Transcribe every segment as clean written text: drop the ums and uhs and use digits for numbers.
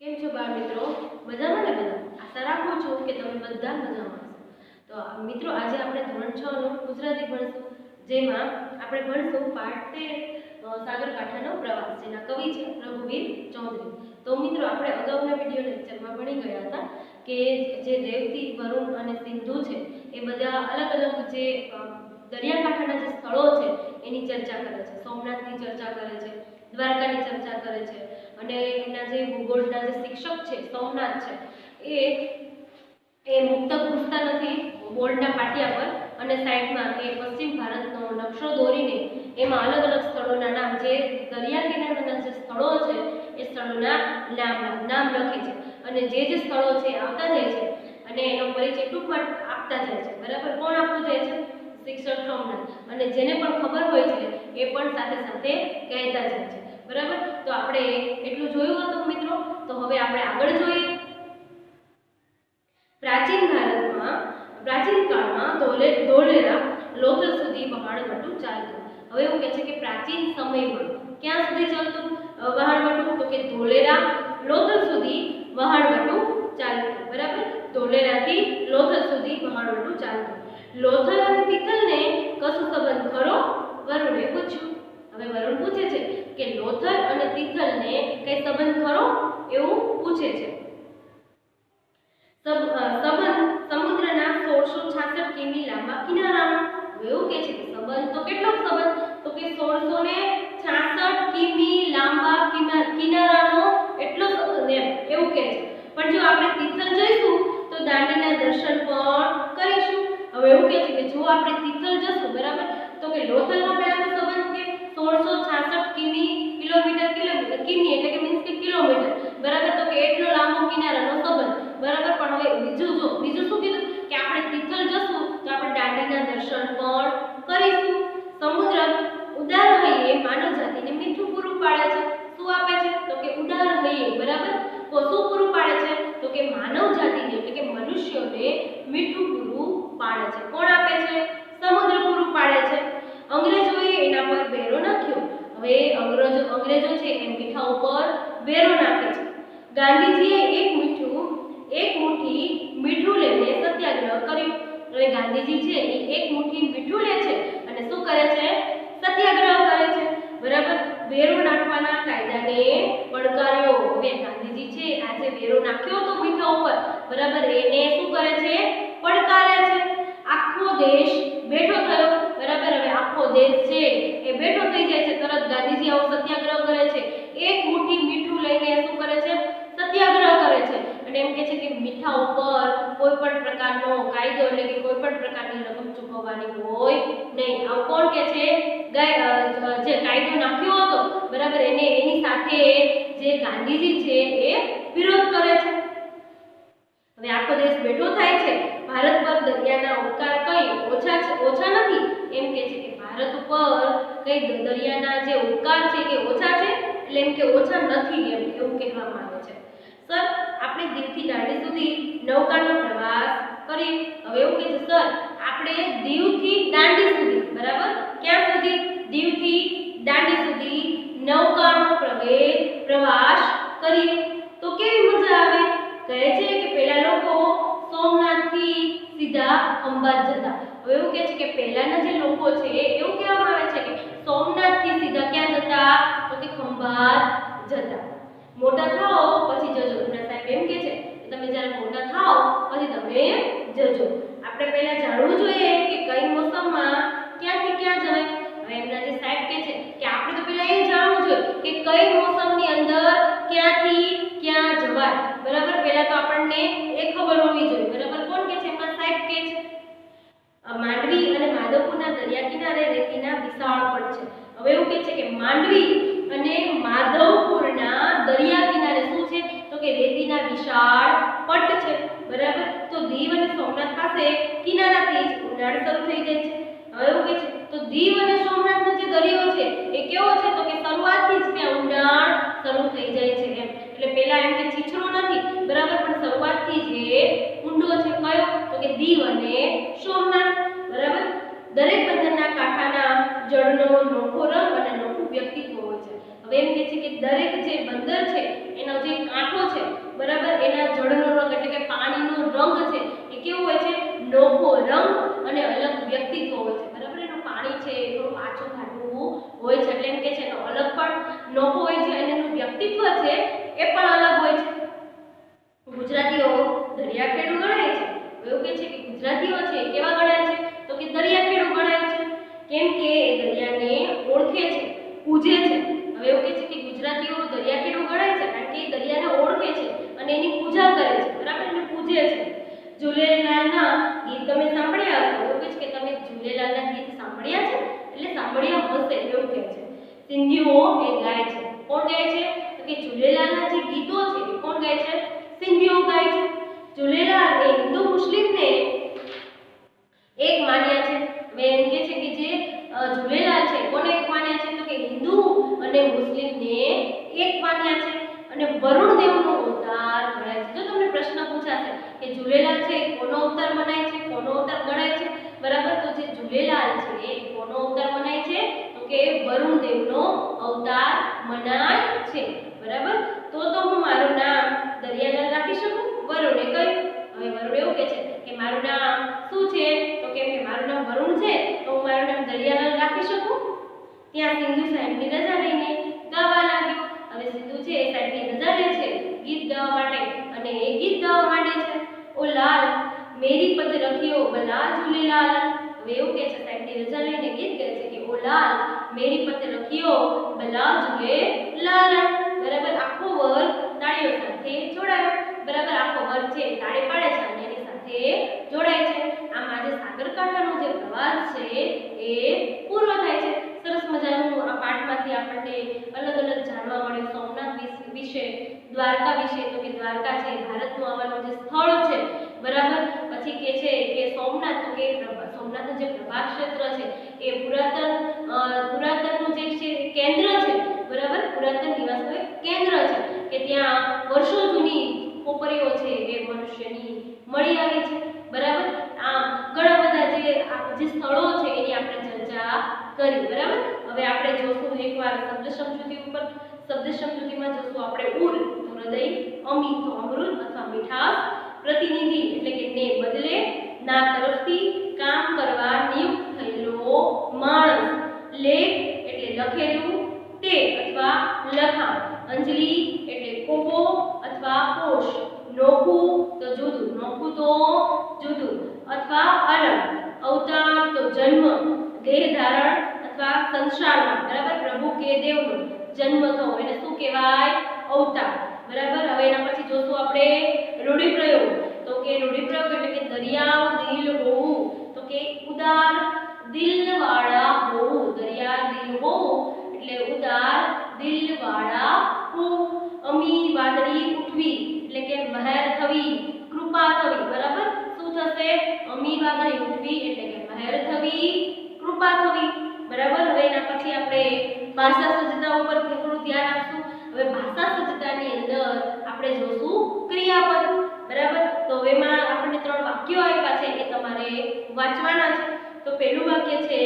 કેમ છો બાળ મિત્રો? મજામાં ને બધા? આશા રાખું છું કે તમે બધા મજામાં હશો. તો મિત્રો આજે આપણે ધોરણ 6 નું ગુજરાતી ભણશું, જેમાં આપણે ભણશું પાઠ 13 સાગરકાંઠાનો પ્રવાસ, જેના કવિ છે પ્રભુવીર ચૌધરી. તો મિત્રો આપણે અગાઉના વિડિયો લેક્ચરમાં ભણી ગયા હતા કે જે રેવતી, વરુણ અને સિંધુ છે એ બધા અલગ અલગ જે દરિયાકાંઠાના જે સ્થળો છે એની ચર્ચા કરે છે. સોમનાથની ચર્ચા કરે છે, દ્વારકાની ચર્ચા કરે છે, અને એમના જે ભૂગોળના જે શિક્ષક છે સોમનાથ છે એ મુક્ત પૂછતા નથી બોર્ડના પાટિયા પર, અને સાઈડમાં એ પશ્ચિમ ભારતનો નકશો દોરીને એમાં અલગ અલગ સ્થળોના નામ, જે દરિયા કિનારાના જે સ્થળો છે એ સ્થળોના નામ લખે છે, અને જે સ્થળો છે આવતા જાય છે અને એનો પરિચય ટૂંકમાં આપતા જાય છે. બરાબર? કોણ આપતું જાય છે? શિક્ષક સોમનાથ. અને જેને પણ ખબર હોય છે એ પણ સાથે સાથે કહેતા જાય છે. બરાબર? તો આપણે એટલું જોયું હતું મિત્રો. તો હવે આપણે આગળ જોઈએ. પ્રાચીન કાળમાં ધોલેરા લોથલ સુધી વહાણવટું ચાલતું. હવે એવું કહે છે કે પ્રાચીન સમયમાં ક્યાં સુધી ચાલતું વહાણવટું? તો કે ધોલેરા લોથલ સુધી વહાણવટું ચાલતું. બરાબર? ધોલેરાથી લોથલ સુધી વહાણવટું ચાલતું. લોથલ અને તિથલને કશું સંબંધ ખરો? વરુણે પૂછ્યું. હવે વરુણ પૂછે છે કે લોથલ અને તિથલને કઈ સંબંધ ખરો, એવું પૂછે છે. સંબંધ સમુદ્રના 1666 કિમી લાંબા કિનારાનો. એવું કહે છે કે સંબંધ તો કેટલો સંબંધ? તો કે 1666 કિમી લાંબા કિનારાનો એટલો સંબંધ એવું કહે છે. પણ જો આપણે તિથલ જઈશું તો દાંડીના દર્શન પણ કરીશું. હવે એવું કહે છે કે જો આપણે તિથલ જશું, બરાબર, તો કે લોથલનો પહેલા તો સંબંધ કે 1666 કિલોમીટર કિમી એટલે કે મીન્સ કે કિલોમીટર, બરાબર, તો કે એટલો લાંબો કિનારાનો સંબંધ. બરાબર? પણ હવે બીજું શું કીધું કે આપણે તિથલ જશું તો આપણે દાંડીના દર્શન પણ કરીશું. સમુદ્ર ઉદાર હૈયે માનવ જાતિને મીઠું પૂરું પાડે છે. શું આપે છે? તો કે ઉદાર હૈયે. બરાબર? તો શું પૂરું પાડે છે? તો કે માનવ જાતિને એટલે કે મનુષ્યોને મીઠું પૂરું પાડે છે. કોણ આપે છે? સમુદ્ર પૂરું પાડે છે. અંગ્રેજોએ એના પર વેરો નાખ્યો. હવે અંગ્રેજો છે એ મીઠા ઉપર વેરો નાખે છે. ગાંધીજીએ એક મુઠ્ઠી મીઠું લઈને સત્યાગ્રહ કર્યો. અને ગાંધીજી છે એ એક મુઠ્ઠી મીઠું લે છે અને શું કરે છે? સત્યાગ્રહ કરે છે. બરાબર? વેરો નાખવાના કાયદાને પડકાર્યો. હવે ગાંધીજી છે આજે વેરો નાખ્યો તો મીઠા ઉપર, બરાબર, એને શું કરે છે? પડકારે છે. આખો દેશ બેઠો થયો. બરાબર? હવે આખો દેશ છે એ બેઠો થઈ જાય છે. તરત ગાંધીજી આવો સત્યાગ્રહ કરે છે. એક મુઠ્ઠી મીઠું લઈને શું કરે છે? સત્યાગ્રહ કરે છે. અને એમ કહે છે કે મીઠા ઉપર કોઈ પણ પ્રકારનો કાયદો એટલે કે કોઈ પણ પ્રકારની રકમ ચૂકવવાની હોય નહીં. આવું કોણ કહે છે? જે કાયદો નાખ્યો હતો, બરાબર, એની સાથે જે ગાંધીજી છે એ વિરોધ કરે છે. હવે આખો દેશ બેઠો થાય છે. ભારત પર દરિયાના ઉપકાર કઈ ઓછા નથી. એમ કહે છે કે ભારત ઉપર કઈ દરિયાના જે ઉપકાર છે કે ઓછા છે, એટલે એમ કે ઓછા નથી, એવું કહેવામાં આવે છે. સર, આપણે દીવથી દાંડી સુધી નૌકાનો પ્રવાસ કરીએ. હવે એવું કહે છે સર આપણે દીવથી દાંડી સુધી, બરાબર, ક્યાં સુધી? દીવથી દાંડી સુધી નૌકાનો પ્રવાસ કરીએ તો કેવી મજા આવે? કહે છે કે પહેલા લોકો સોમનાથથી સીધા ખંભાત જતા. હવે એવું કહે છે કે પહેલાના જે લોકો છે એવું કહેવામાં આવે છે કે સોમનાથથી સીધા ક્યાં જતા? તો કે ખંભાત જતા. મોટા થાઓ પછી જજો. એમના સાહેબ એમ કહે છે કે તમે જ્યારે મોટા થાઓ પછી તમે જજો. આપણે પહેલા જાણવું જોઈએ કે કઈ મોસમમાં ક્યાંથી ક્યાં જવાય. હવે એમના જે સાહેબ કહે છે કે આપણે તો પહેલા એ જાણવું જોઈએ કે કઈ મોસમની અંદર ક્યાંથી ક્યાં જવાય. બરાબર? પહેલા તો આપણને એ ખબર હોવી જોઈએ. બરાબર? કોણ કહે છે? એમના સાહેબ કહે છે. માંડવી અને માધવપુરના દરિયા કિનારે રેતીના વિશાળ પટ છે. હવે એવું કહે છે કે માંડવી અને માધવપુરના દરિયા કિનારે શું છે? તો કે રેતીના વિશાળ પટ છે. બરાબર? તો દીવ અને સોમનાથ પાસે કિનારાથી જ ઉડાણ શરૂ થઈ જાય છે. હવે એવું કહે છે તો દીવ અને સોમનાથનો જે દરિયો છે એ કેવો છે? તો કે શરૂઆતથી જ ત્યાં ઉડાણ શરૂ થઈ જાય છે. એટલે પહેલા એમ કે છીછરો નથી, બરાબર, પણ શરૂઆતથી જ ઊંડો છે. કયો? તો કે દીવ અને સોમનાથ. બરાબર? દરેક બંદરના કાંઠાના જળનો નોખો રંગ અને નોખું વ્યક્તિત્વ હોય છે. હવે એમ કહે છે કે દરેક જે બંદર છે એનો જે કાંઠો છે હોય છે, એટલે એમ કે છે એનો અલગ પણ નો હોય છે અને એનું વ્યક્તિત્વ છે એ પણ અલગ હોય છે. ગુજરાતીઓ દરિયાખેડુ ગણાય છે. એવું કે છે કે ગુજરાતીઓ છે કેવા ગણાય છે? તો કે દરિયાખેડુ ગણાય છે. કેમ કે એ દરિયાને ઓળખે છે, પૂજે છે. હવે એવું કે છે કે ગુજરાતીઓ દરિયાખેડુ ગણાય છે કારણ કે એ દરિયાને ઓળખે છે અને એની પૂજા કરે છે, બરાબર, એને પૂજે છે. ઝૂલેલાલના ગીત તમે સાંભળ્યા હશે. એવું કે છે કે તમે ઝૂલેલાલના ગીત સાંભળ્યા છે? એટલે સાંભળ્યા હશે એવું કહે છે. સિંધીઓ એ ગાય છે. કોણ ગાય છે? તો કે ઝૂલેલાલના જે ગીતો છે એ કોણ ગાય છે? સિંધીઓ ગાય છે. ઝૂલેલાલ એ હિન્દુ મુસ્લિમને એક માન્યા છે. હવે એમ કે છે કે જે ઝૂલેલાલ છે કોને એક માન્યા છે? તો કે હિન્દુ અને મુસ્લિમને એક માન્યા છે અને વરુણ દેવનો અવતાર ગણાય છે. જો તમને પ્રશ્ન પૂછાશે કે ઝૂલેલાલ છે કોનો અવતાર મનાય છે, કોનો અવતાર ગણાય છે, બરાબર, તો જે ઝૂલેલાલ છે એ કોનો અવતાર મનાય છે? તો કે વરુણ દેવનો અવતાર મનાય છે, બરાબર. તો હું મારું નામ દરિયાલાલ રાખી શકું? વરુણે કહ્યું. હવે વરુણ એવું કહે છે કે મારું નામ શું છે? તો કેમ કે મારું નામ વરુણ છે તો હું મારું નામ દરિયાલાલ રાખી શકું? ત્યાં સિંધુ સાહેબની રજા લઈને ગાવા લાગ્યો. હવે સિંધુ છે એ સાહેબની રજા લે છે ગીત ગાવા માટે અને એ ગીત ગાવા માંડે છે. ઓ લાલ મેરી પદ રખિયો ભલા ઝૂલેલાલ. હવે એવું કહે છે સાહેબની રજા લઈને ગીત ગાય છે કે ઓ લાલ મેરી પદ રખિયો ભલા ઝૂલેલાલ. બરાબર, આખો વર્ગ તાળીઓ સાથે જોડાયો. બરાબર, આખો વર્ગ છે તાળી પાડે છે અને એની સાથે જોડાય છે. આમ આજે સાગરકાંઠાનો જે પ્રવાસ છે એ પૂરો થાય છે. સરસ મજાનું આ પાઠમાંથી આપણને અલગ અલગ જાણવા મળ્યું સોમનાથ વિશે, દ્વારકા વિશે. તો કે દ્વારકા છે ભારતનું આવવાનું જે સ્થળ છે, બરાબર. પછી કે છે કે સોમનાથ, તો કે સોમનાથનું જે પ્રભાસ ક્ષેત્ર છે એ પુરાતનનું જે છે કેન્દ્ર છે, બરાબર, પુરાતન નિવાસનું એક કેન્દ્ર છે કે ત્યાં વર્ષો જૂની ખોપરીઓ છે એ મનુષ્યની મળી આવી છે, બરાબર. આમ ઘણા બધા જે સ્થળો છે એની આપણે ચર્ચા કરી, બરાબર. હવે આપણે જોશું એકવાર શબ્દ સમજૂતી ઉપર. શબ્દ સમજૂતીમાં જોશું આપણે ઉર તો હૃદય, અમી તો અમૃત અથવા મીઠાશ, પ્રતિનિધિ એટલે કે ને બદલે, ના તરફથી કામ કરવા નિયુક્ત થયેલો માણસ, લેખ એટલે લખેલું, તે અથવા લખાણ, અંજલિ એટલે કોપો અથવા કોષ, નોખું તો જુદું, નોખું તો જુદું અથવા અલગ, અવતાર તો જન્મ, દેહ ધારણ અથવા સંસારમાં, બરાબર, પ્રભુ કે દેવનો જન્મ થવો એને શું કહેવાય? અવતાર, બરાબર. હવે એના પછી જોશું આપણે રૂઢિપ્રયોગ. તો કે રૂઢિપ્રયોગ એટલે કે દરિયા દિલ હોવું, તો કે ઉદાર દિલવાળા હોવું, દરિયા દિલ હોવું એટલે ઉદાર દિલવાળા હોવું. અમી વાદળી ઉઠવી એટલે કે મહેર થવી, કૃપા થવી, બરાબર. શું થશે? અમી વાદળી ઉઠવી એટલે કે મહેર થવી, કૃપા થવી, બરાબર. હવે એના પછી આપણે ભાષા સજ્જતા ઉપર થોડું ધ્યાન આપશું. હવે ભાષા સજ્જતાની અંદર આપણે જોશું ક્રિયાપદ, બરાબર. તો એમાં આપણને 3 વાક્યો આપ્યા છે એ તમારે વાંચવાના છે. તો પહેલું વાક્ય છે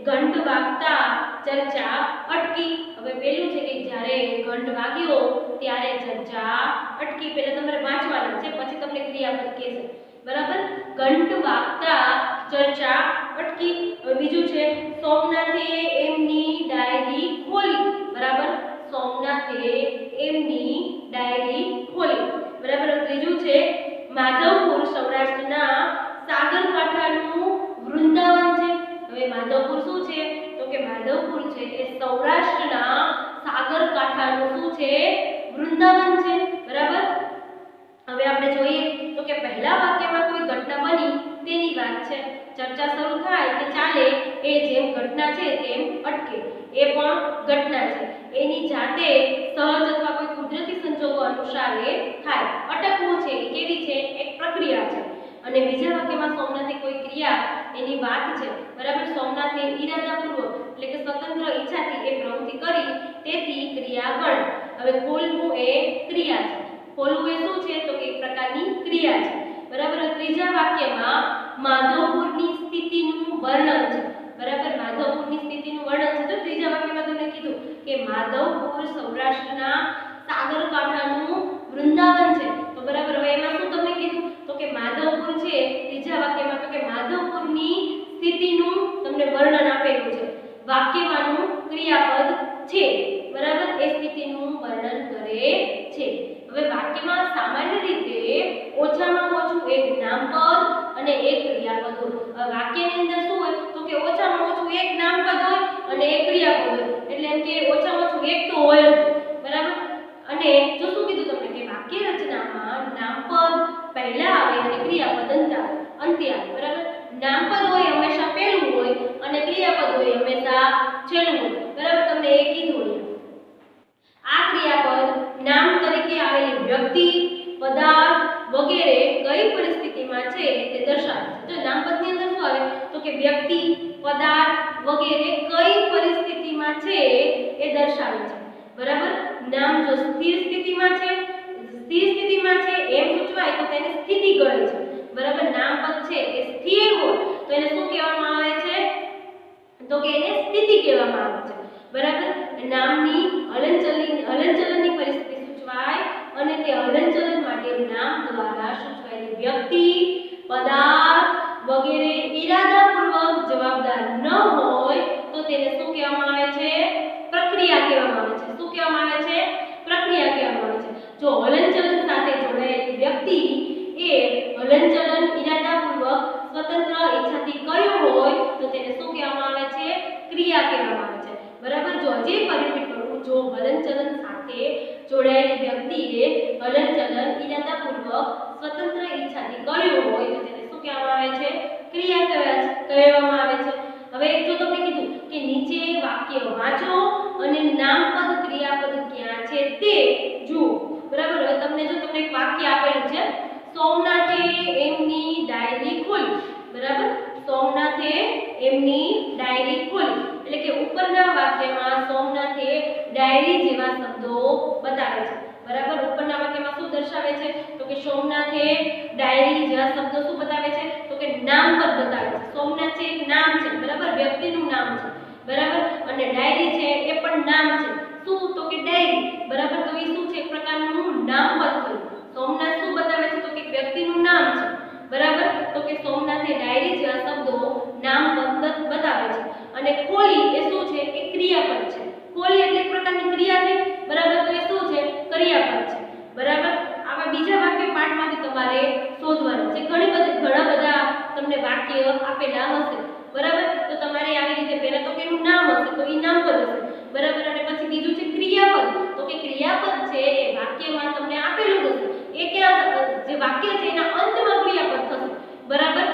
ઘંટ વાગતા ચર્ચા અટકી. હવે પહેલું છે કે જ્યારે ઘંટ વાગ્યો ત્યારે ચર્ચા અટકી. પહેલા તમારે વાંચવાના છે પછી તમને ક્રિયાપદ કહેશે, બરાબર. ઘંટ વાગતા ચર્ચા અટકી. હવે બીજું છે સોમનાથે એમની ડાયરી ખોલી, બરાબર. સોમનાથે એમની ડાયરી ખોલી, બરાબર. ત્રીજું છે માધવપુર સૌરાષ્ટ્રના સાગરકાંઠાનું વૃંદાવન છે. હવે માધવપુર શું છે? તો કે માધવપુર છે એ સૌરાષ્ટ્રના સાગરકાંઠાનું શું છે? વૃંદાવન છે, બરાબર. હવે આપણે જોઈએ તો કે પહેલા વાક્યમાં કોઈ ઘટના બની તેની વાત છે. ચર્ચા શરૂ થાય કે ચાલે એ જેમ ઘટના છે તેમ અટકે, એ પણ ઘટના છે. એની જાતે સહજ અથવા કોઈ કુદરતી સંજોગો અનુસાર એ થાય. અટકવું છે એ કેવી છે? એક પ્રક્રિયા છે. અને બીજા વાક્યમાં સોમનાથે કોઈ ક્રિયા એની વાત છે, બરાબર. સોમનાથે ઈરાદાપૂર્વક એટલે કે સ્વતંત્ર ઈચ્છાથી એ પ્રવૃત્તિ કરી તેથી ક્રિયા ગણ. હવે ખોલવું એ ક્રિયા છે. ખોલવું એ શું છે? તો કે એક પ્રકારની ક્રિયા છે, બરાબર. ત્રીજા વાક્યમાં માધવપુરની સ્થિતિનું વર્ણન છે, બરાબર. માધવપુરની સ્થિતિનું વર્ણન છે. તો ત્રીજા વાક્યમાં તમને કીધું કે માધવપુર સૌરાષ્ટ્રના સાગરકાંઠાનું વૃંદાવન છે. તો બરાબર. હવે એમાં શું તમને કીધું? તો કે માધવપુર છે ત્રીજા વાક્યમાં, તો કે માધવપુરની સ્થિતિનું તમને વર્ણન આપેલું છે. વાક્યમાંનું ક્રિયાપદ છે, બરાબર, એ સ્થિતિનું વર્ણન કરે છે. હવે વાક્યમાં સામાન્ય રીતે ઓછામાં ઓછું એક નામપદ અને એક ક્રિયાપદ હોય. હવે વાક્યની અંદર શું હોય તો કે ઓછામાં ઓછું એક નામપદ હોય અને એક ક્રિયાપદ હોય. એટલે એમ કે ઓછામાં ઓછું એક તો હોય જ, બરાબર. અને જો શું કીધું તમને કે વાક્ય રચનામાં નામપદ પહેલા આવે અને ક્રિયાપદ અંતે આવે, બરાબર. નામપદ હોય હંમેશા પહેલું હોય અને ક્રિયાપદ હોય હંમેશા છેલ્લું હોય, બરાબર. તમને એ કીધું. આ ક્રિયાપદ નામ તરીકે આવેલી વ્યક્તિ, પદાર્થ વગેરે કઈ પરિસ્થિતિમાં છે તે દર્શાવે છે. જો નામપદની અંદર શું આવે તો કે વ્યક્તિ, પદાર્થ વગેરે કઈ પરિસ્થિતિમાં છે એ દર્શાવે છે, બરાબર. નામ જો સ્થિર સ્થિતિમાં છે એમ સૂચવાય તો તેને સ્થિતિ કહે છે, બરાબર. નામપદ છે એ સ્થિર હોય તો એને શું કહેવામાં આવે છે તો કે એને સ્થિતિ કહેવામાં આવે છે, બરાબર. નામની હલનચલનની પરિસ્થિતિ સૂચવાય અને તે હલનચલન માટે નામ દ્વારા સૂચવાયેલી વ્યક્તિ, પદાર્થ વગેરે ઈરાદાપૂર્વક જવાબદાર ન હોય તો તેને શું કહેવામાં આવે છે? પ્રક્રિયા કહેવામાં આવે છે. શું કહેવામાં આવે છે? પ્રક્રિયા કહેવામાં આવે છે. જો હલનચલન સાથે જોડાયેલી વ્યક્તિ એ હલનચલન ઈરાદાપૂર્વક સ્વતંત્ર ઈચ્છાથી કર્યો હોય તો તેને શું કહેવામાં આવે છે? ક્રિયા કહેવામાં આવે છે, બરાબર. જો હજી એક વાર રિપીટ કરું, જો હલનચલન સાથે જોડાયેલી વ્યક્તિએ હલનચલન ઈરાદાપૂર્વક સ્વતંત્ર ઈચ્છાથી કર્યો હોય તો તેને શું કહેવામાં આવે છે? ક્રિયા કહેવામાં આવે છે. હવે જો તમને કીધું કે નીચે વાક્ય વાંચો અને નામપદ ક્રિયાપદ ક્યાં છે તે જુઓ, બરાબર. હવે તમને એક વાક્ય આપેલું છે, સોમનાથે એમની ડાયરી ખોલી, બરાબર. સોમનાથે એમની ડાયરી ખોલી એટલે કે ઉપરના વાક્યમાં સોમનાથે ડાયરી જેવા શબ્દો બતાવે છે, બરાબર. ઉપરના વાક્યમાં શું દર્શાવે છે તો કે સોમનાથે ડાયરી જેવા શબ્દો શું બતાવે છે તો કે નામપદ બતાવે છે. સોમનાથ છે એક નામ છે, બરાબર, વ્યક્તિનું નામ છે, બરાબર. અને ડાયરી છે એ પણ નામ છે. શું તો કે ડાયરી, બરાબર. તો એ શું છે? એક પ્રકારનું નામપદ થયું. સોમનાથ શું બતાવે છે તો કે વ્યક્તિનું નામ છે, બરાબર. તો કે સોમનાથે ડાયરી જેવા શબ્દો નામપદ બતાવે છે. અને ખોલી એ શું છે? એ ક્રિયાપદ છે. ખોલી એટલે એક પ્રકારની ક્રિયા છે, બરાબર. તો એ શું છે? ક્રિયાપદ છે, બરાબર. આવા બીજા વાક્ય પાઠમાંથી તમારે શોધવાનું છે. ઘણા બધા તમને વાક્ય આપેલા હશે, બરાબર. તો તમારે આવી રીતે પહેલા તો કે એનું નામ હશે તો એ નામપદ હશે, બરાબર. અને પછી બીજું છે ક્રિયાપદ, તો કે ક્રિયાપદ છે એ વાક્યમાં તમને આપેલું હશે. એ ક્યાં જે વાક્ય છે એના અંતમાં ક્રિયાપદ થશે, બરાબર.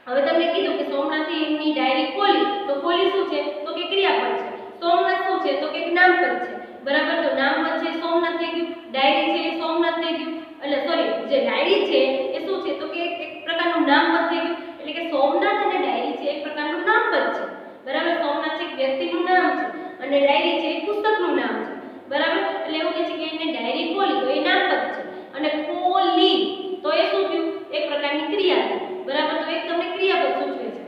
હવે તમને કીધું કે સોમનાથે એમની ડાયરી ખોલી, તો ખોલી શું છે તો કે ક્રિયાપદ છે. સોમનાથ શું છે તો કે નામપદ છે, બરાબર. તો નામપદ છે સોમનાથ થઈ ગયું, ડાયરી છે એ સોમનાથ થઈ ગયું, એટલે સોરી જે ડાયરી છે એ શું છે તો કે એક પ્રકારનું નામપદ થઈ ગયું. એટલે કે સોમનાથ અને ડાયરી છે એક પ્રકારનું નામપદ છે, બરાબર. સોમનાથ છે એક વ્યક્તિનું નામ છે અને ડાયરી છે એ પુસ્તકનું નામ છે, બરાબર. એટલે એવું કહે છે કે એને ડાયરી ખોલી તો એ નામપદ છે અને ખોલી તો એ શું થયું? એક પ્રકારની ક્રિયા છે, બરાબર. તો એક તમને ક્રિયાપદ સૂચવે છે.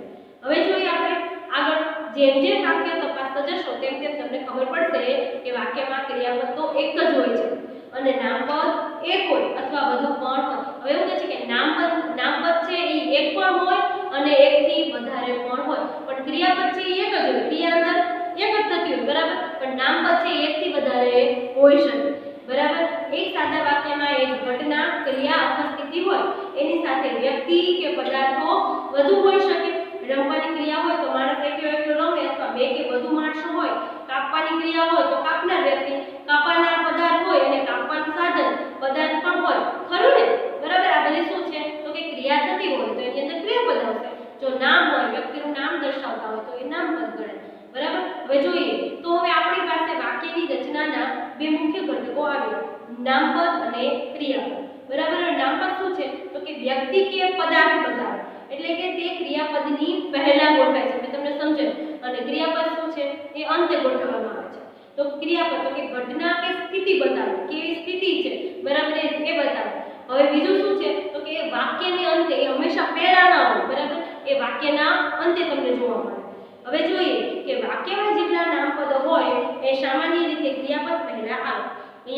હવે જોઈએ આપણે આગળ જેમ જેમ વાક્ય તપાસતા જશો તેમ તેમ તમને ખબર પડશે કે વાક્યમાં ક્રિયાપદ તો એક જ હોય છે અને નામપદ એક હોય અથવા વધુ પણ હોય. હવે એવું કહે છે કે નામપદ છે એ એક પણ હોય અને એકથી વધારે પણ હોય, પણ ક્રિયાપદ છે એ એક જ હોય. ક્રિયા અંદર એક જ થતી હોય, બરાબર. પણ નામપદ છે એકથી વધારે હોઈ શકે, બરાબર. એક સાદા વાક્યમાં એક ઘટના, ક્રિયા અથવા સ્થિતિ હોય એની સાથે વ્યક્તિ કે પદાર્થો વધુ હોઈ શકે. રમવાની ક્રિયા હોય તો માણસ એકલો રમે અથવા બે કે વધુ માણસો હોય. કાપવાની ક્રિયા હોય તો કાપનાર વ્યક્તિ, કાપનાર પદાર્થ હોય અને કાપવાનું સાધન પદાર્થ પણ હોય, ખરું ને, બરાબર. આ બધી શું છે તો કે ક્રિયા થતી હોય તો એની અંદર ક્રિયાપદ આવશે. જો નામ હોય, વ્યક્તિનું નામ દર્શાવતા હોય તો એ નામપદ ગણાય, બરાબર. હવે જોઈએ તો હવે આપણી પાસે વાક્યની રચનાના બે મુખ્ય ઘટકો આવ્યા, નામપદ અને ક્રિયાપદ, બરાબર. નામપદ શું છે તો કે વ્યક્તિ કે પદાર્થ બતાવે એટલે કે તે ક્રિયાપદની પહેલા ગોઠવાય છે, મેં તમને સમજાવ્યું. અને ક્રિયાપદ શું છે એ અંતે ગોઠવવામાં આવે છે. તો ક્રિયાપદ તો કે ઘટના કે સ્થિતિ બતાવે, કેવી સ્થિતિ છે, બરાબર, એ બતાવે. હવે બીજું શું છે તો કે વાક્યને અંતે એ હંમેશા પહેલા ના હોય, બરાબર. એ વાક્યના અંતે તમને જોવા મળે. હવે જોઈએ કે વાક્યમાં જેટલા નામપદો હોય એ સામાન્ય રીતે ક્રિયાપદ પહેલા આવે.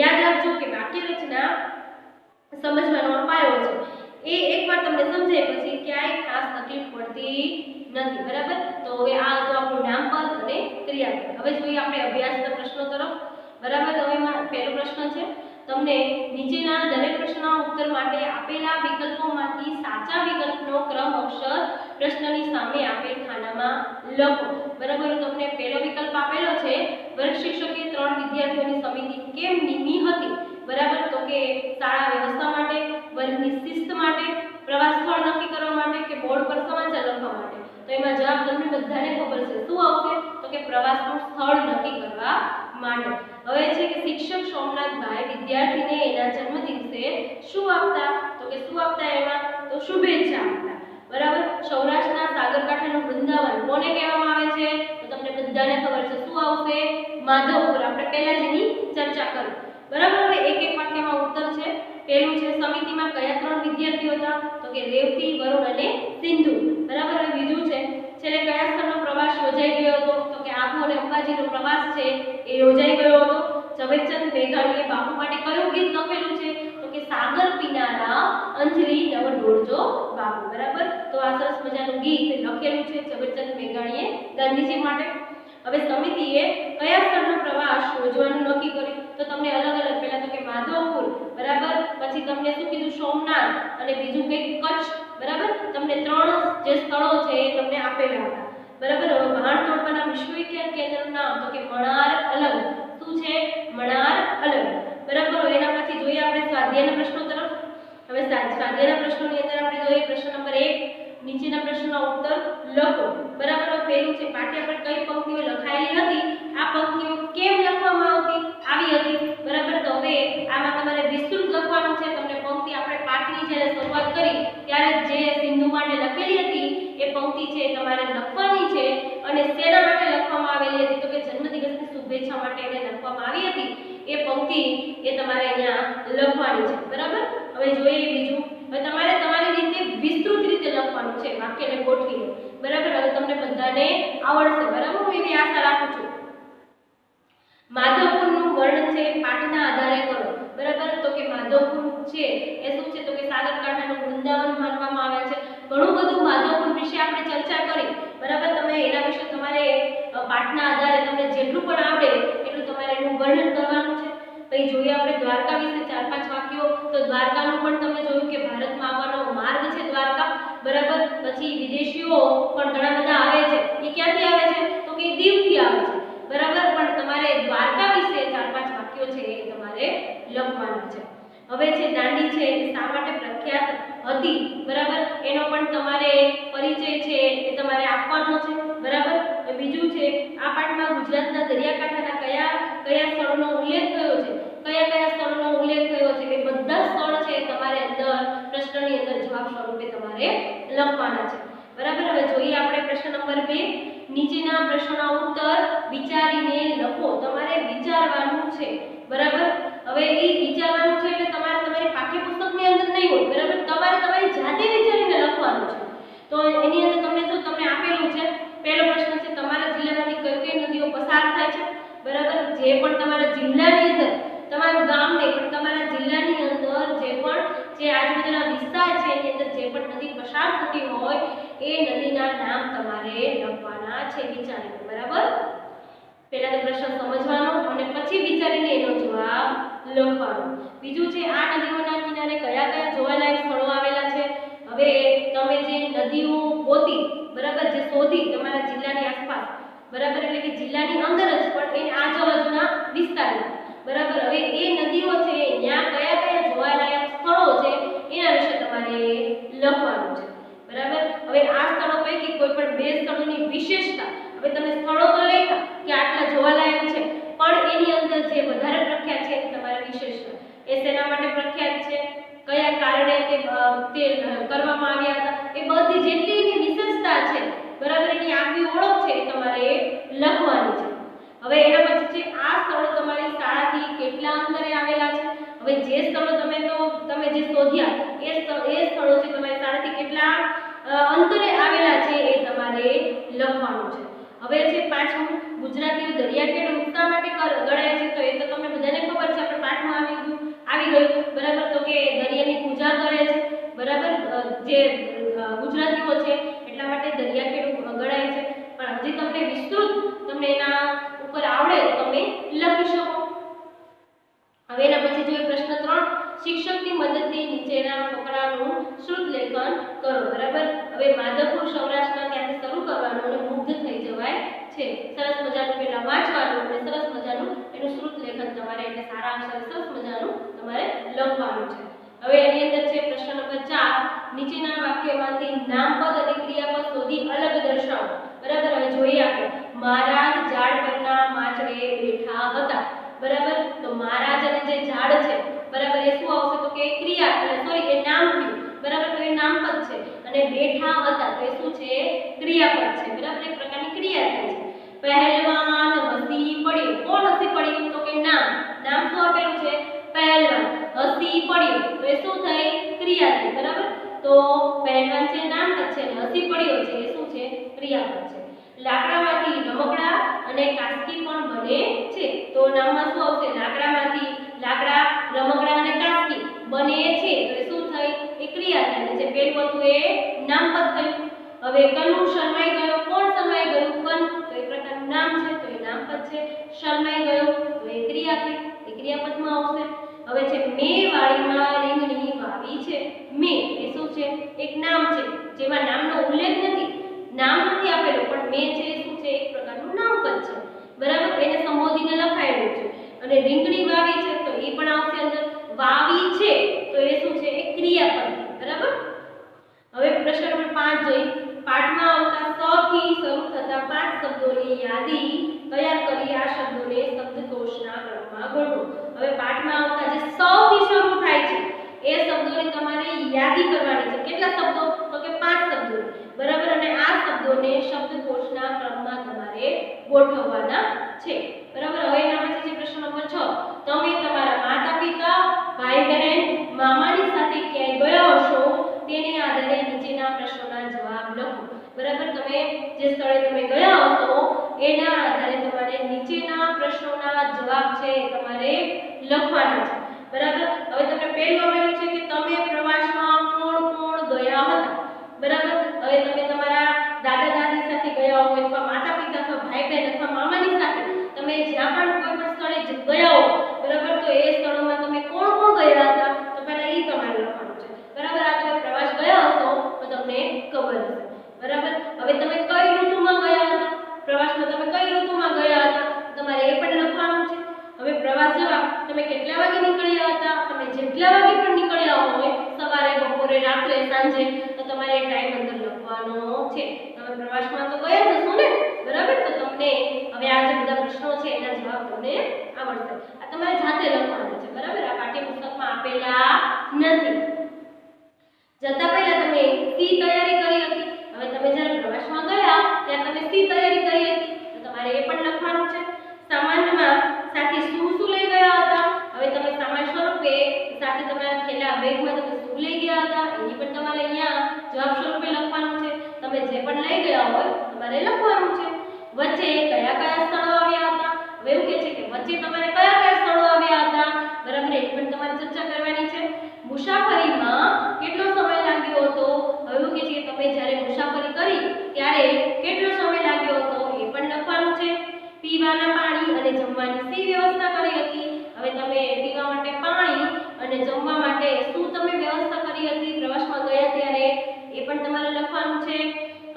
યાદ રાખજો કે વાક્ય રચના સમજવાનો પાયો છે. એ એકવાર તમને સમજાય પછી ક્યાંય ખાસ તકલીફ પડતી નથી, બરાબર? તો હવે આ તો આપણું નામપદ અને ક્રિયાપદ. હવે જોઈએ આપણે અભ્યાસના પ્રશ્નો તરફ, બરાબર? તો એમાં પહેલો પ્રશ્ન છે, તમને નીચેના દરેક પ્રશ્નના ઉત્તર માટે આપેલા વિકલ્પોમાંથી સાચા વિકલ્પનો ક્રમ અક્ષર પ્રશ્નની સામે આપેલ ખાનામાં લખો, બરાબર? તમને પહેલો વિકલ્પ આપેલો છે, વર્ગ શિક્ષકે 3 વિદ્યાર્થીઓની સમિતિ કેમ નિમી હતી, બરાબર? તો કે શાળા વ્યવસ્થા માટે, વર્ગની શિસ્ત માટે, પ્રવાસ સ્થળ નક્કી કરવા માટે કે બોર્ડ પર સમાચાર લખવા માટે. તો એમાં જવાબ તમને બધાને ખબર છે, શું આવશે? તો કે પ્રવાસનું સ્થળ નક્કી કરવા માટે. હવે છે કે શિક્ષક સોમનાથભાઈ વિદ્યાર્થીને એના જન્મદિવસે શું આપતા? તો કે શું આપતા? એમાં તો શુભેચ્છા આપતા, બરાબર? સૌરાષ્ટ્રના સાગરકાંઠાનું વૃંદાવન કોને કહેવામાં આવે છે? તો તમને બધાને ખબર છે, શું આવશે? માધવપુર. આપણે પહેલા જ એની ચર્ચા કરી, બરાબર? હવે એક એક વાક્યમાં ઉત્તર છે. પહેલું છે, સમિતિમાં કયા 3 વિદ્યાર્થીઓ હતા? તો કે રેવતી, વરુણ અને સિંધુ, બરાબર? હવે બીજું છે, છેલ્લે કયા સ્થળનો પ્રવાસ યોજાઈ ગયો હતો? તો કે આબુ અને અંબાજીનો પ્રવાસ છે એ યોજાઈ ગયો હતો. ઝવેરચંદ મેઘાણીએ બાપુ માટે કયું ગીત લખેલું છે? તો કે સાગર પીનારા અંજલિ નવ દોડજો બાપુ, બરાબર? તો આ સરસ મજાનું ગીત લખેલું છે ઝવેરચંદ મેઘાણીએ ગાંધીજી માટે. હવે સમિતિએ કયા સ્થળનો પ્રવાસ યોજવાનું નક્કી કર્યું? તો તમને અલગ અલગ, પહેલા તો કે માધવપુર, બરાબર? પછી તમને શું કીધું? સોમનાથ, અને બીજું કંઈક કચ્છ, બરાબર? તમને 3 જે સ્થળો છે એ તમને આપેલા હતા, બરાબર? હવે ભાણ તોડવાના વિશ્વવિખ્યાત કેન્દ્રનું નામ? તો કે મણાર અલગ. શું છે? મણાર અલગ, બરાબર? એના પછી જોઈએ આપણે સ્વાધ્યાયના પ્રશ્નો તરફ. હવે સ્વાધ્યાયના પ્રશ્નોની અંદર આપણે જોઈએ પ્રશ્ન નંબર 1, નીચેના પ્રશ્નોના ઉત્તર લખો, બરાબર? પહેલું છે, પાઠ્ય પર કઈ પંક્તિઓ લખાયેલી હતી? આ પંક્તિઓ કેમ લખવામાં આવી હતી, બરાબર? તો હવે આમાં તમારે વિસ્તૃત લખવાનું છે. તમને પંક્તિ આપણે પાઠની જ્યારે શરૂઆત કરી ત્યારે જે સિંધુ માટે લખેલી હતી એ પંક્તિ છે તમારે લખવાની છે. અને શેના માટે લખવામાં આવેલી હતી? તો કે જન્મદિવસની શુભેચ્છા માટે એને લખવામાં આવી હતી એ પંક્તિ એ તમારે અહીંયા લખવાની છે, બરાબર? હવે જોઈએ બીજું. હવે તમારે તમારી રીતે વિસ્તૃત રીતે લખવાનું છે, વાક્યને ગોઠવીને, બરાબર? હવે તમને બધાને આવડશે, બરાબર? હું એવી આશા રાખું છું. માધવપુરનું વર્ણન છે પાઠના આધારે કરો, બરાબર? તો કે માધવપુર છે એ શું છે? તો કે સાગરકાંઠાનું વૃંદાવન માનવામાં આવે છે. ઘણું બધું માધવપુર વિશે આપણે ચર્ચા કરી, બરાબર? તમે એના વિશે તમારે પાઠના આધારે તમને જેટલું પણ આવડે એટલું તમારે એનું વર્ણન કરવાનું છે. પછી જોઈએ આપણે દ્વારકા વિશે 4-5 વાક્યો. તો દ્વારકાનું પણ તમે જોયું કે ભારતમાં આવવાનો માર્ગ છે દ્વારકા, બરાબર? પછી વિદેશીઓ પણ ઘણા બધા આવે છે. એ ક્યાંથી આવે છે? તો કે દીવથી આવે છે, બરાબર? પણ તમારે દ્વારકા વિશે 4-5 વાક્યો છે એ તમારે લખવાના છે. હવે છે દાંડી છે એ શા માટે પ્રખ્યાત હતી, બરાબર? એનો પણ તમારે પરિચય છે એ તમારે આપવાનો છે, બરાબર? બીજું છે, આ પાઠમાં ગુજરાતના દરિયાકાંઠાના કયા સ્થળોનો ઉલ્લેખ થયો છે? કયા સ્થળોનો ઉલ્લેખ થયો છે? એ બધા સ્થળ છે તમારે અંદર પ્રશ્નની અંદર જવાબ સ્વરૂપે તમારે લખવાના છે, બરાબર? હવે જોઈએ આપણે પ્રશ્ન નંબર 2, નીચેના પ્રશ્નોના ઉત્તર વિચારીને લખો. તમારે વિચારવાનું છે, બરાબર? હવે એ વિચારવાનું છે એટલે તમારે તમારી પાઠ્યપુસ્તકની અંદર નહીં હોય, બરાબર? તમારે તમારી જાતે વિચારીને લખવાનું છે. તો એની અંદર તમને જો તમને આપેલું છે, પહેલો પ્રશ્ન છે, તમારા જિલ્લામાંથી કઈ કઈ નદીઓ પસાર થાય છે, બરાબર? જે પણ તમારા જિલ્લાની અંદર, તમારું ગામ નહીં પણ તમારા જિલ્લાની અંદર જે આજુબાજુના વિસ્તાર છે એની અંદર જે પણ નદી પસાર થતી હોય એ નદીના નામ તમારે લખવાના છે વિચારીને, બરાબર? પહેલા તો પ્રશ્ન સમજવાનો અને પછી વિચારીને એનો જવાબ લખવાનો. બીજું છે, આ નદીઓના કિનારે કયા કયા જોવાલાયક સ્થળો આવેલા છે? હવે તમે જે નદીઓ ગોતી, બરાબર, જે શોધી તમારા જિલ્લાની આસપાસ, બરાબર, એટલે કે જિલ્લાની અંદર જ પણ એની આજુબાજુના વિસ્તારમાં, બરાબર? હવે એ નદીઓ છે ત્યાં કયા કયા જોવાલાયક સ્થળો છે એના વિશે તમારે લખવાનું છે, બરાબર? હવે આ સ્થળો પૈકી કોઈ પણ 2 સ્થળોની વિશેષતા, હવે તમે સ્થળો તો લખ્યા કે આટલા જોવાલાયક છે, પણ એની અંદર જે વધારે પ્રખ્યાત છે એ તમારે વિશેષતા, એ શેના માટે પ્રખ્યાત છે, કયા કારણે તે કરવામાં આવ્યા હતા, એ બધી જેટલી એની વિશેષતા છે, બરાબર, એની આગવી ઓળખ છે એ તમારે લખવાની છે. હવે એના પછી છે, આ સ્થળો તમારી શાળાથી કેટલા અંતરે આવેલા છે? હવે જે સ્થળો તમે જે શોધ્યા એ સ્થળો છે તમારી શાળાથી કેટલા અંતરે આવેલા છે એ તમારે લખવાનું છે. હવે છે પાછું, ગુજરાતીઓ દરિયાખેડુ શા માટે ગણાય છે? તો એ તો તમને બધાને ખબર છે, આપણે પાઠમાં આવી ગયું, બરાબર? તો કે દરિયાની પૂજા કરે છે, બરાબર? જે ગુજરાતીઓ છે એટલા માટે દરિયાખેડુ ગણાય છે, પણ હજી તમને વિસ્તૃત તમને એના ઉપર આવડે તો તમે લખી શકો. હવે એના પછી જોઈએ પ્રશ્ન 3, શિક્ષકની મદદથી નીચેના ફકરાનું શ્રુત લેખન કરો. બરાબર. હવે માધવપુર સૌરાષ્ટ્રના ત્યાંથી શરૂ કરવાનું અને મુગ્ધ થઈ જવાય છે. સરસ મજાનું પહેલા વાંચવાનું અને સરસ મજાનું એનું શ્રુત લેખન તમારે એટલે સારા અક્ષરે સરસ મજાનું તમારે લખવાનું છે. હવે એની અંદર છે પ્રશ્ન નંબર 4, નીચેના વાક્યમાંથી નામપદ અને ક્રિયાપદ શોધી અલગ દર્શાવો. બરાબર. હવે જોઈએ આપણે મહારાજ ઝાડ પરના માચડે બેઠા હતા. બરાબર. તો મહારાજ અને જે ઝાડ છે બરાબર એ શું આવશે તો કે ક્રિયા સોરી એ નામ થયું. બરાબર. તો એ નામપદ છે અને બેઠા હતા તો એ શું છે ક્રિયાપદ છે. બરાબર. એક પ્રકારની ક્રિયા થાય છે. પહેલવાન હસી પડ્યો. કોણ હસી પડ્યું તો કે નામ શું આપેલું છે પહેલવાન. હસી પડ્યો તો એ શું થઈ ક્રિયા થઈ. બરાબર. તો પહેલવાન છે નામપદ છે અને હસી પડ્યો છે એ શું છે ક્રિયાપદ છે. લાકડામાંથી રમકડા અને કાસ્કી પણ બને છે. તો નામમાં શું આવશે લાકડામાંથી લાકડા રમકડા અને કાસ્કી બને છે તો એ શું થઈ એ ક્રિયા થઈ. જે પેલું હતું એ નામપદ થયું. હવે કનુ શરમાઈ ગયો. કોણ શરમાઈ ગયું કન તો એ પ્રકારનું નામ છે તો એ નામપદ છે. શરમાઈ ગયો તો એ ક્રિયા થઈ એ ક્રિયાપદમાં આવશે. હવે છે મેં વાડીમાં રીંગણી વાવી છે. મેં એ શું છે એક નામ છે જેમાં નામનો ઉલ્લેખ નથી, નામ નથી આપેલું પણ મેં છે શું છે એક પ્રકારનું નામપદ છે. બરાબર. એને સંબોધીને લખાયેલું છે. અને રીંગણી વાવી છે તો એ પણ આવશે અંદર. વાવી છે તો એ શું છે એક ક્રિયાપદ. બરાબર. હવે પ્રશ્ન નંબર 5 જોઈ. પાઠમાં આવતા સ થી શરૂ થતા 5 શબ્દોની યાદી તૈયાર કરી આ શબ્દોને શબ્દકોશના ક્રમમાં ગણો. હવે પાઠમાં આવતા જે સ થી શરૂ થાય છે એ શબ્દોની તમારે યાદી કરવાની છે. કેટલા શબ્દો તો કે 5 શબ્દો. બરાબર. અને આ શબ્દોને શબ્દકોશના ક્રમમાં તમારે ગોઠવવાના છે. બરાબર. હવે એના પછી પ્રશ્ન નંબર 6, તમે તમારા માતા-પિતા, ભાઈ-બહેન, મામાની સાથે ક્યાંય ગયા હશો તેને આધારે નીચેના પ્રશ્નોના જવાબ લખો. બરાબર. તમે જે સ્થળે તમે ગયા હશો એના આધારે તમારે નીચેના પ્રશ્નોના જવાબ છે તમારે લખવાના છે. બરાબર. હવે તમને પહેલું આપેલું છે કે તમે પ્રવાસમાં કોણ કોણ ગયા હતા. બરાબર. હવે તમે તમારા દાદા દાદી સાથે ગયા હોય અથવા માતા પિતા અથવા ભાઈ બહેન અથવા મામાની સાથે તમે જ્યાં પણ કોઈ પણ સ્થળે ગયા હો બરાબર તો એ સ્થળોમાં તમે કોણ કોણ ગયા હતા તો પહેલા એ તમારે લખવાનું છે. બરાબર. આ તમે પ્રવાસ ગયા હશો તો તમને ખબર હશે. બરાબર. હવે તમે કઈ ઋતુમાં ગયા હતા, પ્રવાસમાં તમે કઈ ઋતુમાં ગયા હતા તમારે એ પણ લખવાનું છે. હવે પ્રવાસ જવા તમે કેટલા વાગે નીકળ્યા હતા, તમે જેટલા વાગે પણ નીકળ્યા હોય સવારે બપોરે રાત્રે સાંજે તો તમારે ટાઈમ અંદર લખવાનો છે. તમે પ્રવાસમાં તો ગયા જ હશો ને. બરાબર. તો તમને હવે આ જે બધા પ્રશ્નો છે એના જવાબ તમને આવડશે. આ તમારે જાતે લખવાના છે. બરાબર. આ પાઠ્યપુસ્તકમાં આપેલા નથી. જતા પહેલા તમે સી તૈયારી કરી હતી. હવે તમે જ્યારે પ્રવાસમાં ગયા ત્યારે તમે સી તૈયારી કરી હતી તો તમારે એ પણ લખવાનું છે. સામાનમાં સાથે શું શું લઈ ગયા હતા. હવે તમે સામાન સ્વરૂપે સાથે તમારા થેલા બેગમાં તમે શું લઈ ગયા હતા એની પણ તમારે અહીંયા જવાબ સ્વરૂપે લખવાનું છે. તમે જે પણ લઈ ગયા હોય તમારે લખવાનું છે. વચ્ચે કયા કયા સ્થળો આવ્યા હતા. હવે એવું કહે છે કે વચ્ચે તમારે કયા કયા સ્થળો આવ્યા હતા. બરાબર. એની પણ તમારે ચર્ચા કરવાની છે. મુસાફરીમાં કેટલો સમય લાગ્યો હતો. હવે એવું કહે છે કે તમે જ્યારે મુસાફરી કરી ત્યારે કેટલો સમય લાગ્યો હતો એ પણ લખવાનું છે. પીવાના પાણી અને જમવાની શી વ્યવસ્થા કરી હતી. હવે તમે પીવા માટે પાણી અને જમવા માટે શું તમે વ્યવસ્થા કરી હતી પ્રવાસમાં ગયા ત્યારે એ પણ તમારે લખવાનું છે.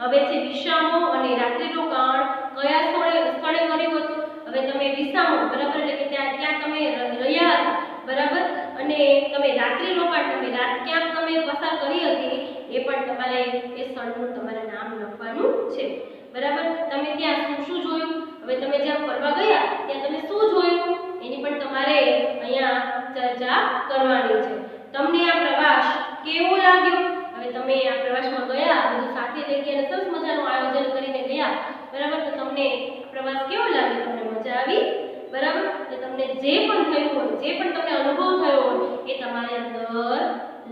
હવે છે વિસામો અને રાત્રિ રોકાણ કયા સ્થળે કર્યું હતું. હવે તમે વિસામો બરાબર એટલે કે ત્યાં તમે રહ્યા હતા. બરાબર. અને તમે રાત્રિ રોકાણ તમે રાત ક્યાં તમે પસાર કરી હતી એ પણ તમારે એ સ્થળનું તમારે નામ લખવાનું છે. બરાબર. તમે ત્યાં શું શું જોયું. હવે તમે જ્યાં ફરવા ગયા ત્યાં તમે શું જોયું એની પણ તમારે અહીંયા ચર્ચા કરવાની છે. તમને આ પ્રવાસ કેવો લાગ્યો. હવે તમે આ પ્રવાસમાં ગયા બધું સાથે લઈ ગયા અને સરસ મજાનું આયોજન કરીને ગયા. બરાબર. તો તમને પ્રવાસ કેવો લાગ્યો. તમને મજા આવી. બરાબર. એટલે તમને જે પણ થયું હોય જે પણ તમને અનુભવ થયો હોય એ તમારે અંદર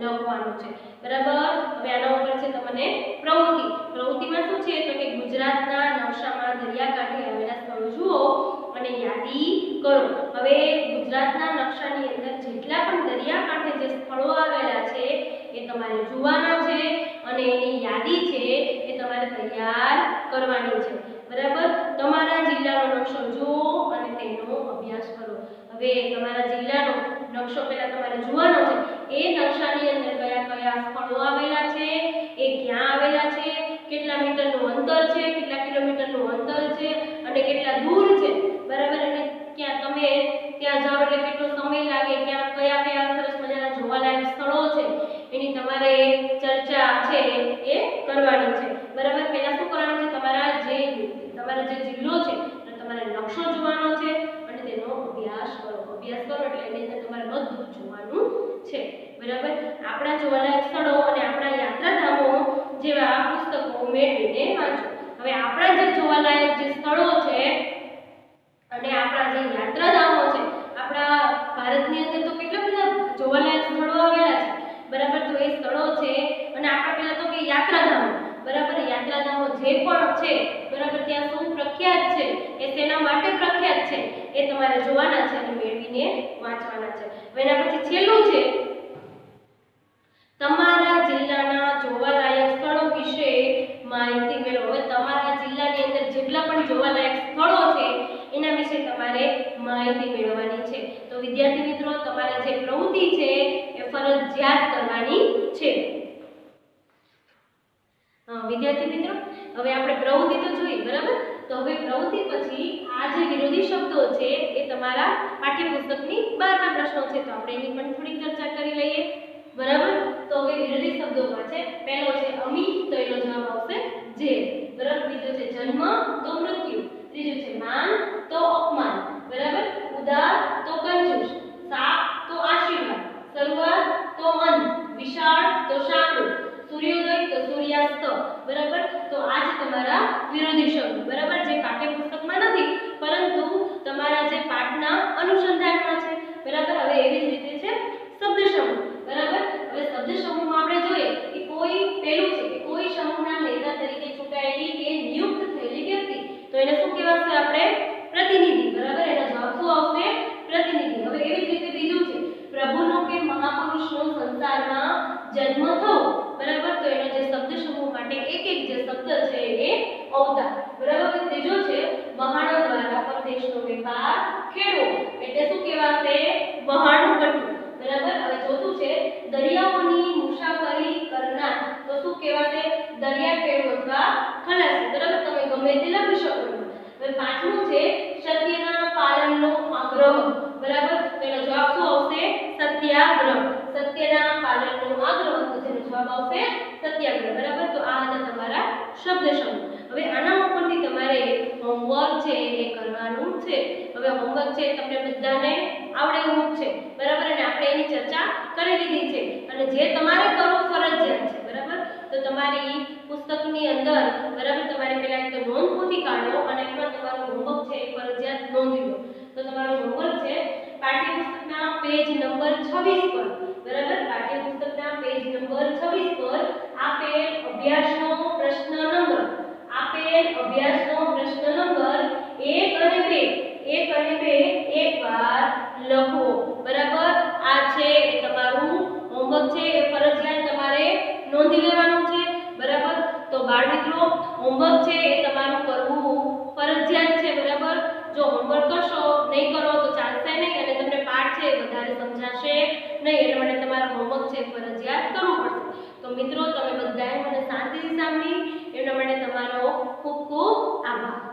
લખવાનું છે. બરાબર. હવે આના ઉપર છે તમને પ્રવૃત્તિમાં શું છે તો કે ગુજરાતના નકશામાં દરિયાકાંઠે આવેલા સ્થળો જુઓ અને યાદી કરો. હવે ગુજરાતના નકશાની અંદર જેટલા પણ દરિયાકાંઠે જે સ્થળો આવેલા છે એ તમારે જોવાના છે અને એની યાદી છે એ તમારે તૈયાર કરવાની છે, બરાબર। તમારા જિલ્લાનો નકશો જુઓ અને તેનો અભ્યાસ કરો। હવે તમારા જિલ્લાનો નકશો પહેલા તમારે જોવાનો છે, એ નકશાની અંદર કયા કયા સ્થળો આવેલા છે, એ ક્યાં આવેલા છે, કેટલા મીટરનું અંતર છે, કેટલા કિલોમીટરનું અંતર છે અને કેટલા દૂર છે, બરાબર। અને ક્યાં તમે ત્યાં જાઓ એટલે કેટલો સમય લાગે, ક્યાં કયા કયા સરસ મજાના જોવાલાયક સ્થળો છે, એની તમારે ચર્ચા છે એ કરવાની છે, બરાબર। પહેલા શું કરવાનું છે, તમારા જે જિલ્લો છે તો તમારે નકશો જોવાનો છે અને તેનો અભ્યાસ કરો એટલે એની અંદર તમારે બધું જોવાનું છે, બરાબર। આપણા જોવાલાયક સ્થળો અને આપણા યાત્રાધામો જેવા પુસ્તકો મેળવીને વાંચો। હવે આપણા જે જોવાલાયક જે સ્થળો છે અને આપણા જે યાત્રાધામો છે, આપણા ભારતની અંદર તો કેટલા બધા જોવાલાયક સ્થળો આવેલા છે, બરાબર। તો એ સ્થળો છે અને આપણા પહેલા તો કે યાત્રાધામો, બરાબર। યાત્રાધામો જે પણ છે, બરાબર, ત્યાં શું પ્રખ્યાત છે, એ શેના માટે પ્રખ્યાત છે એ તમારે જોવાના છે અને મેળવીને વાંચવાના છે। હવે એના પછી છેલ્લું છે તમારા જિલ્લાના જોવાલાયક સ્થળો વિશે માહિતી મેળવો। હવે તમારા જિલ્લાની અંદર જેટલા પણ જોવાલાયક સ્થળો છે એના વિશે તમારે માહિતી મેળવવાની છે। તો વિદ્યાર્થી મિત્રો, તમારે જે પ્રવૃત્તિ છે એ ફરજિયાત કરવાની છે। વિદ્યાર્થી મિત્રો, હવે આપણે પ્રવૃત્તિ તો જોઈ, બરાબર। તો હવે પ્રવૃત્તિ પછી આ જે વિરોધી શબ્દો છે એ તમારા પાઠ્યપુસ્તકની બહારના પ્રશ્નો છે, તો આપણે એની પણ થોડી ચર્ચા કરી લઈએ, બરાબર। તો હવે વિરોધી શબ્દોમાં છે, પહેલો છે અમી, તો એનો જવાબ આવશે જે, બરાબર। બીજો છે જન્મ તો મૃત્યુ, ત્રીજું છે માન તો અપમાન, બરાબર। ઉદાર તો કંજૂસ, સાપ તો આશીર્વાદ, શરૂઆત તો અંત, વિશાળ તો સાંકડું, સૂર્યોદય તો સૂર્યાસ્ત, બરાબર। તો આ જ તમારા વિરોધી શબ્દ, બરાબર, જે પાઠ્યપુસ્તકમાં નથી પરંતુ તમારા જે પાઠના અનુસંધાનમાં છે, બરાબર। હવે એવી જ રીતે છે શબ્દ સમૂહ, બરાબર। હવે શબ્દ સમૂહમાં આપણે જોઈએ કે કોઈ પેલું છે કે કોઈ સમૂહના નેતા તરીકે ચૂંટાયેલી કે નિયુક્ત થયેલી વ્યક્તિ, તો એને શું કહેવાશે આપણે? પ્રતિનિધિ, બરાબર। એનો જવાબ શું આવશે? પ્રતિનિધિ। હવે એવી જ રીતે બીજું છે પ્રભુનો કે મહાપુરુષનો સંસારમાં જન્મ થવો, બરાબર। તો એનો જે શબ્દ સમૂહ માટે એક એક જે શબ્દ છે એ અવતાર, બરાબર। ત્રીજો છે વહાણો દ્વારા પરદેશનો વેપાર ખેડવો, એટલે શું કહેવાશે? વહાણું કટવું, બરાબર। હવે ચોથું છે દરિયાઓની મુસાફરી કરનાર, તો શું કહેવાશે? દરિયાખેડુ અથવા ખલાસી, બરાબર। તમે ગમે તે લખી શકો છો। હવે પાંચમું છે સત્યના પાલનનો આગ્રહ, બરાબર। તો એનો જવાબ શું આવશે? સત્યાગ્રહ, સત્યના પાલનનો આગ્રહ, તો જેનો જવાબ આવશે સત્યાગ્રહ, બરાબર। તો આ હતા તમારા શબ્દ સમૂહ। હવે આના ઉપરથી તમારે હોમવર્ક છે એ કરવાનું છે। હવે હોમવર્ક છે તમને બધાને આવડે એવું છે, બરાબર, અને આપણે એની ચર્ચા કરી લીધી છે અને જે તમારે કરવું ફરજિયાત છે, બરાબર। તો તમારી પુસ્તકની અંદર, બરાબર, તમારે પહેલા એક તો નોંધ પોથી કાઢો અને એમાં તમારું હોમવર્ક છે એ ફરજિયાત નોંધી લો। તો તમારું હોમવર્ક છે પાઠ્યપુસ્તકના પેજ નંબર 26 પર, બરાબર, પાઠ્યપુસ્તકના પેજ નંબર 26 પર આપેલ અભ્યાસનો પ્રશ્ન નંબર 1 અને 2 એકવાર લખો, બરાબર। આ છે એ તમારું હોમવર્ક છે એ ફરજિયાત તમારે નોંધી લેવાનું છે, બરાબર। તો બાળ મિત્રો, હોમવર્ક છે એ તમારું કરવું ફરજિયાત છે, બરાબર। જો હોમવર્ક કરશો નહીં કરો તો ચાલશે નહીં અને તમને પાઠ છે વધારે સમજાશે નહીં, એટલે માટે તમારું હોમવર્ક છે ફરજિયાત કરવું પડશે। તો મિત્રો, તમે બધાએ મને શાંતિથી સાંભળી એના માટે તમારો ખૂબ ખૂબ આભાર।